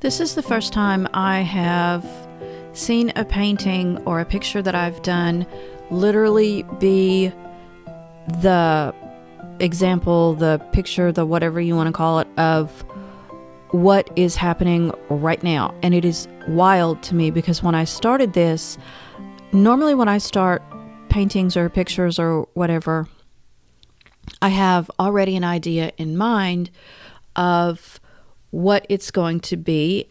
This is the first time I have seen a painting or a picture that I've done literally be the example, the picture, the whatever you want to call it, of what is happening right now. And it is wild to me because when I started this, normally when I start paintings or pictures or whatever, I have already an idea in mind of what it's going to be,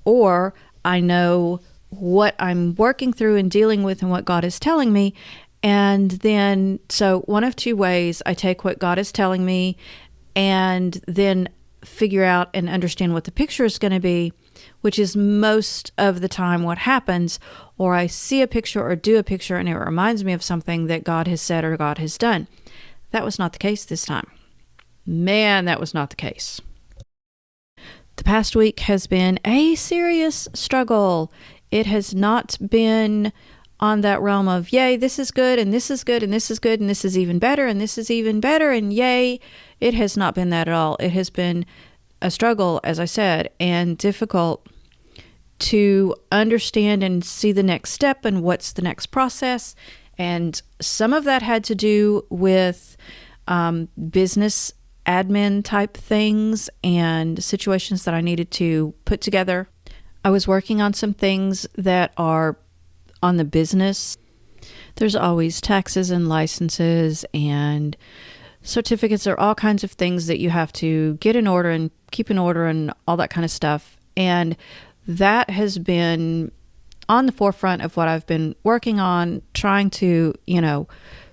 or I know what I'm working through and dealing with and what God is telling me. And then, so one of two ways, I take what God is telling me and then figure out and understand what the picture is going to be, which is most of the time what happens, or I see a picture or do a picture and it reminds me of something that God has said or God has done. That was not the case this time. Man, that was not the case. The past week has been a serious struggle. It has not been on that realm of, yay, this is good, and this is good, and this is good, and this is even better, and this is even better, and yay. It has not been that at all. It has been a struggle, as I said, and difficult to understand and see the next step and what's the next process. And some of that had to do with business admin type things and situations that I needed to put together. I was working on some things that are on the business. There's always taxes and licenses and certificates, or all kinds of things that you have to get in order and keep in order and all that kind of stuff. And that has been on the forefront of what I've been working on, trying to,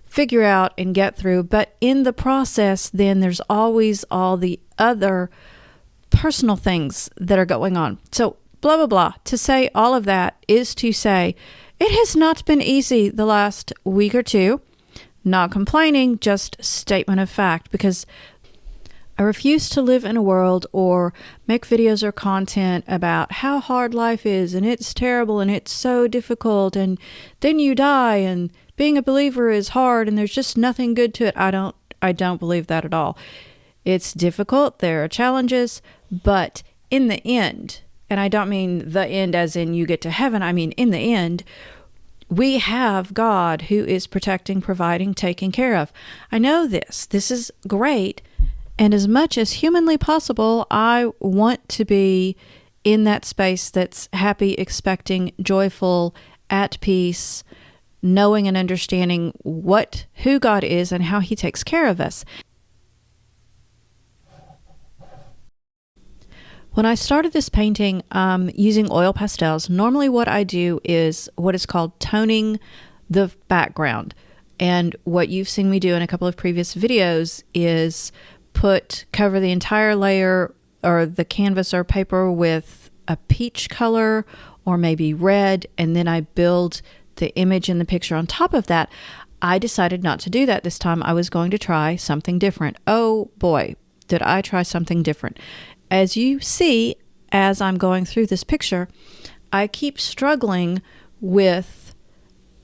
figure out and get through. But in the process, then there's always all the other personal things that are going on. So blah, blah, blah. To say all of that is to say it has not been easy the last week or two. Not complaining, just statement of fact, because I refuse to live in a world or make videos or content about how hard life is and it's terrible and it's so difficult and then you die and being a believer is hard and there's just nothing good to it. I don't believe that at all. It's difficult. There are challenges, but in the end, and I don't mean the end as in you get to heaven. I mean, in the end, we have God who is protecting, providing, taking care of. I know this. This is great. And as much as humanly possible, I want to be in that space that's happy, expecting, joyful, at peace, knowing and understanding who God is and how He takes care of us. When I started this painting using oil pastels, normally what I do is what is called toning the background. And what you've seen me do in a couple of previous videos is cover the entire layer or the canvas or paper with a peach color or maybe red, and then I build the image in the picture on top of that. I decided not to do that this time. I was going to try something different. Oh boy, did I try something different. As you see, as I'm going through this picture, I keep struggling with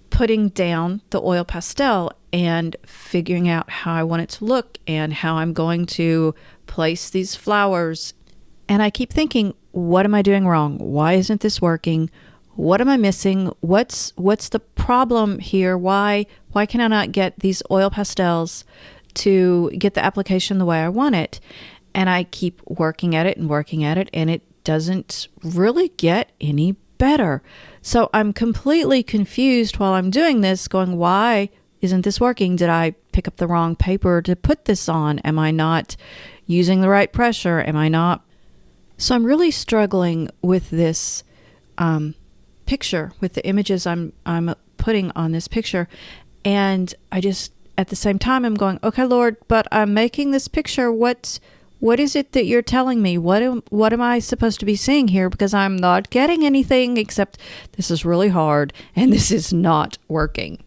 putting down the oil pastel and figuring out how I want it to look and how I'm going to place these flowers. And I keep thinking, what am I doing wrong? Why isn't this working? What am I missing? What's the problem here? Why can I not get these oil pastels to get the application the way I want it? And I keep working at it, and it doesn't really get any better. So I'm completely confused while I'm doing this, going, why isn't this working? Did I pick up the wrong paper to put this on? Am I not using the right pressure? Am I not? So I'm really struggling with this picture, with the images I'm putting on this picture. And I just, at the same time, I'm going, okay, Lord, but I'm making this picture. What is it that you're telling me? What am I supposed to be seeing here? Because I'm not getting anything except this is really hard and this is not working.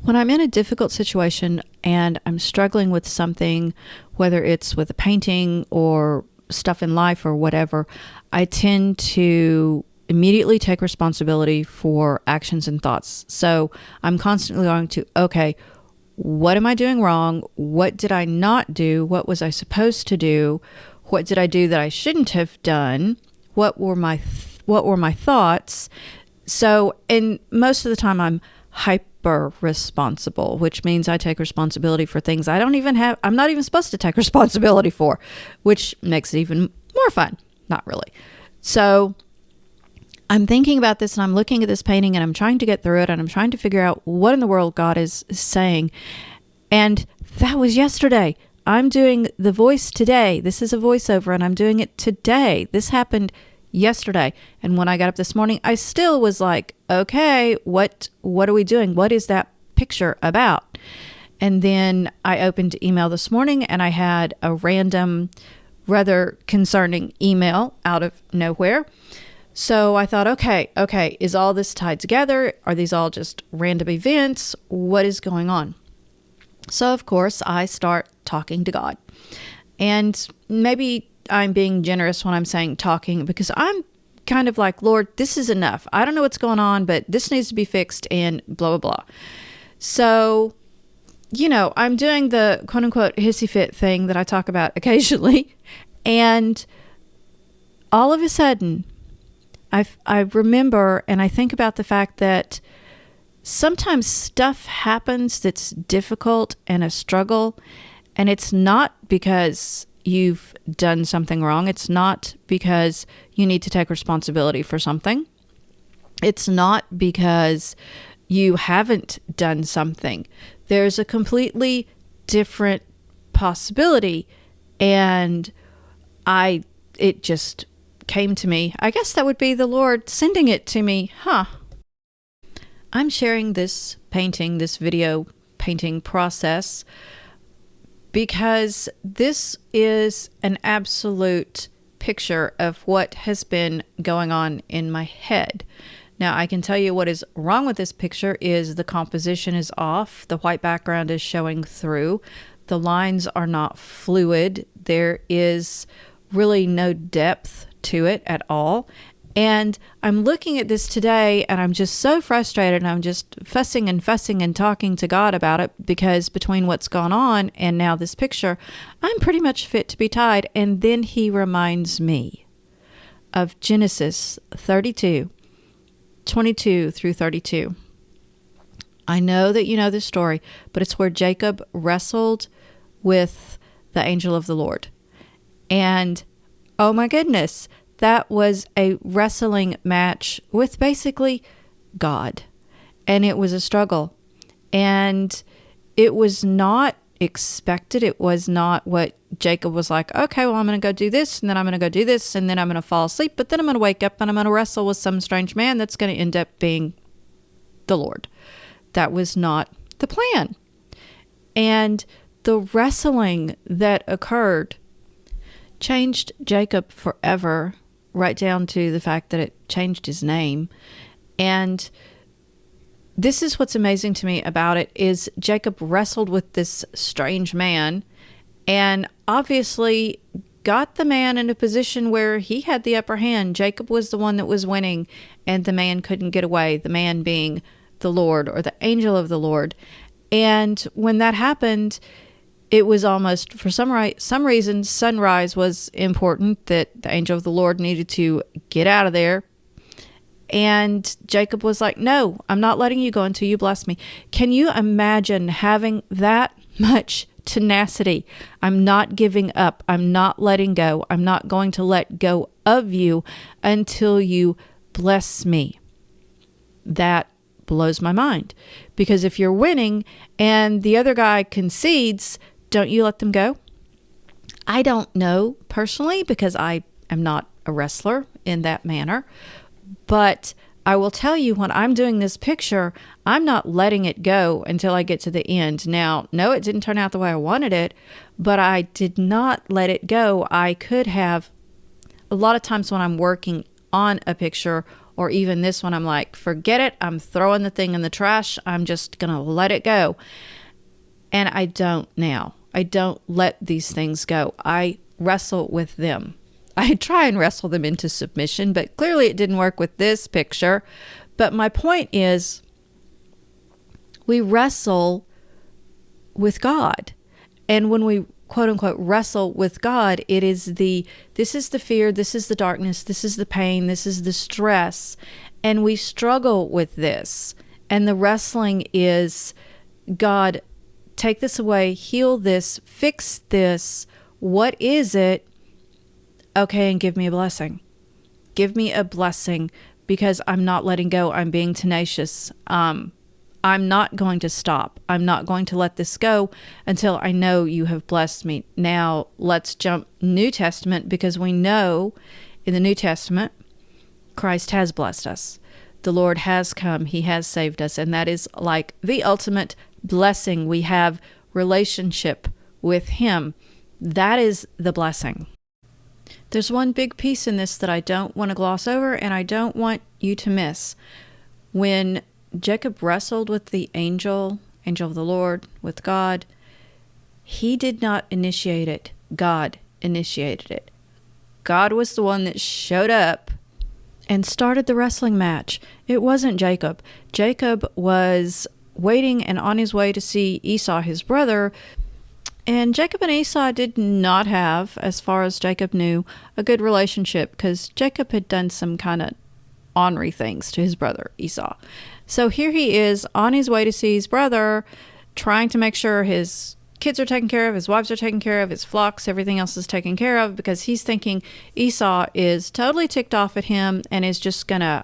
When I'm in a difficult situation and I'm struggling with something, whether it's with a painting or stuff in life or whatever, I tend to immediately take responsibility for actions and thoughts. So I'm constantly going to, okay, what am I doing wrong? What did I not do? What was I supposed to do? What did I do that I shouldn't have done? What were my thoughts? So, and most of the time I'm hyper responsible, which means I take responsibility for things I'm not even supposed to take responsibility for, which makes it even more fun. Not really. So I'm thinking about this and I'm looking at this painting and I'm trying to get through it and I'm trying to figure out what in the world God is saying. And that was yesterday. I'm doing the voice today. This is a voiceover and I'm doing it today. This happened yesterday. And when I got up this morning, I still was like, okay, what are we doing? What is that picture about? And then I opened email this morning and I had a random, rather concerning email out of nowhere. So I thought, okay, is all this tied together? Are these all just random events? What is going on? So of course I start talking to God. And maybe I'm being generous when I'm saying talking, because I'm kind of like, Lord, this is enough. I don't know what's going on, but this needs to be fixed and blah, blah, blah. So, I'm doing the quote unquote Hissyfit thing that I talk about occasionally. And all of a sudden, I remember and I think about the fact that sometimes stuff happens that's difficult and a struggle, and it's not because you've done something wrong. It's not because you need to take responsibility for something. It's not because you haven't done something. There's a completely different possibility, and it just came to me. I guess that would be the Lord sending it to me. I'm sharing this video painting process, because this is an absolute picture of what has been going on in my head. Now, I can tell you what is wrong with this picture is the composition is off. The white background is showing through. The lines are not fluid. There is really no depth to it at all. And I'm looking at this today and I'm just so frustrated, and I'm just fussing and talking to God about it, because between what's gone on and now this picture, I'm pretty much fit to be tied. And then he reminds me of Genesis 32, 22 through 32. I know that you know this story, but it's where Jacob wrestled with the angel of the Lord. And oh my goodness, that was a wrestling match with basically God. And it was a struggle. And it was not expected. It was not what Jacob was like, okay, well, I'm going to go do this, and then I'm going to go do this, and then I'm going to fall asleep, but then I'm going to wake up and I'm going to wrestle with some strange man that's going to end up being the Lord. That was not the plan. And the wrestling that occurred changed Jacob forever, right down to the fact that it changed his name. And this is what's amazing to me about it, is Jacob wrestled with this strange man and obviously got the man in a position where he had the upper hand. Jacob was the one that was winning, and the man couldn't get away, the man being the Lord, or the angel of the Lord. And when that happened, it was almost, for some reason, sunrise was important, that the angel of the Lord needed to get out of there. And Jacob was like, no, I'm not letting you go until you bless me. Can you imagine having that much tenacity? I'm not giving up. I'm not letting go. I'm not going to let go of you until you bless me. That blows my mind. Because if you're winning and the other guy concedes, don't you let them go? I don't know personally, because I am not a wrestler in that manner. But I will tell you, when I'm doing this picture, I'm not letting it go until I get to the end. Now, no, it didn't turn out the way I wanted it, but I did not let it go. I could have. A lot of times when I'm working on a picture, or even this one, I'm like, forget it. I'm throwing the thing in the trash. I'm just going to let it go. And I don't now. I don't let these things go. I wrestle with them. I try and wrestle them into submission, but clearly it didn't work with this picture. But my point is, we wrestle with God. And when we quote unquote wrestle with God, this is the fear, this is the darkness, this is the pain, this is the stress, and we struggle with this. And the wrestling is, God, take this away, heal this, fix this. What is it? Okay, and give me a blessing. Give me a blessing, because I'm not letting go. I'm being tenacious. I'm not going to stop. I'm not going to let this go until I know you have blessed me. Now let's jump New Testament, because we know in the New Testament, Christ has blessed us. The Lord has come. He has saved us. And that is like the ultimate blessing. We have relationship with Him. That is the blessing. There's one big piece in this that I don't want to gloss over, and I don't want you to miss. When Jacob wrestled with the angel of the Lord, with God, he did not initiate it. God initiated it. God was the one that showed up and started the wrestling match. It wasn't Jacob. Jacob was waiting and on his way to see Esau, his brother. And Jacob and Esau did not have, as far as Jacob knew, a good relationship, because Jacob had done some kind of ornery things to his brother Esau. So here he is on his way to see his brother, trying to make sure his kids are taken care of, his wives are taken care of, his flocks, everything else is taken care of, because he's thinking Esau is totally ticked off at him and is just going to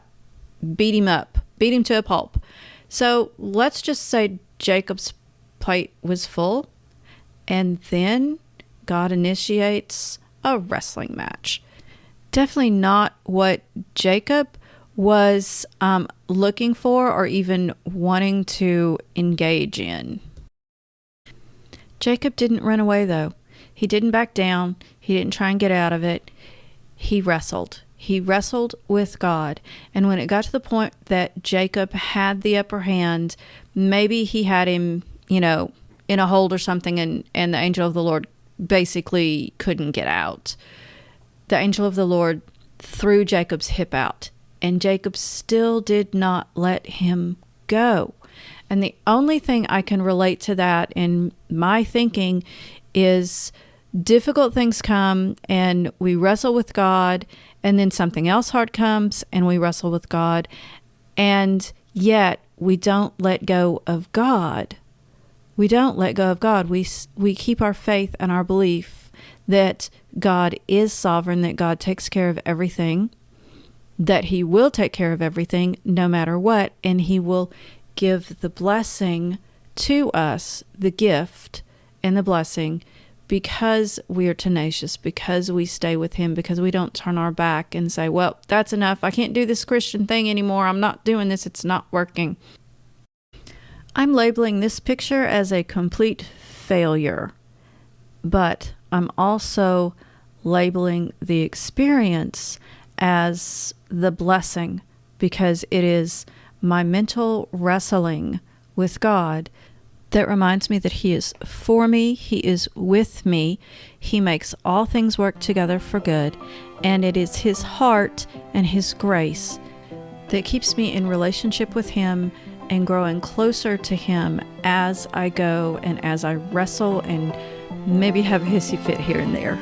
beat him up, beat him to a pulp. So let's just say Jacob's plate was full, and then God initiates a wrestling match. Definitely not what Jacob was looking for or even wanting to engage in. Jacob didn't run away, though. He didn't back down. He didn't try and get out of it. He wrestled. He wrestled with God. And when it got to the point that Jacob had the upper hand, maybe he had him, in a hold or something, and the angel of the Lord basically couldn't get out. The angel of the Lord threw Jacob's hip out, and Jacob still did not let him go. And the only thing I can relate to that in my thinking is difficult things come and we wrestle with God, and then something else hard comes and we wrestle with God, and yet we don't let go of God. We don't let go of God. We keep our faith and our belief that God is sovereign, that God takes care of everything, that He will take care of everything no matter what, and He will give the blessing to us, the gift and the blessing, because we are tenacious, because we stay with Him, because we don't turn our back and say, well, that's enough. I can't do this Christian thing anymore. I'm not doing this. It's not working. I'm labeling this picture as a complete failure, but I'm also labeling the experience as the blessing, because it is my mental wrestling with God that reminds me that He is for me, He is with me, He makes all things work together for good, and it is His heart and His grace that keeps me in relationship with Him and growing closer to Him as I go and as I wrestle and maybe have a hissy fit here and there.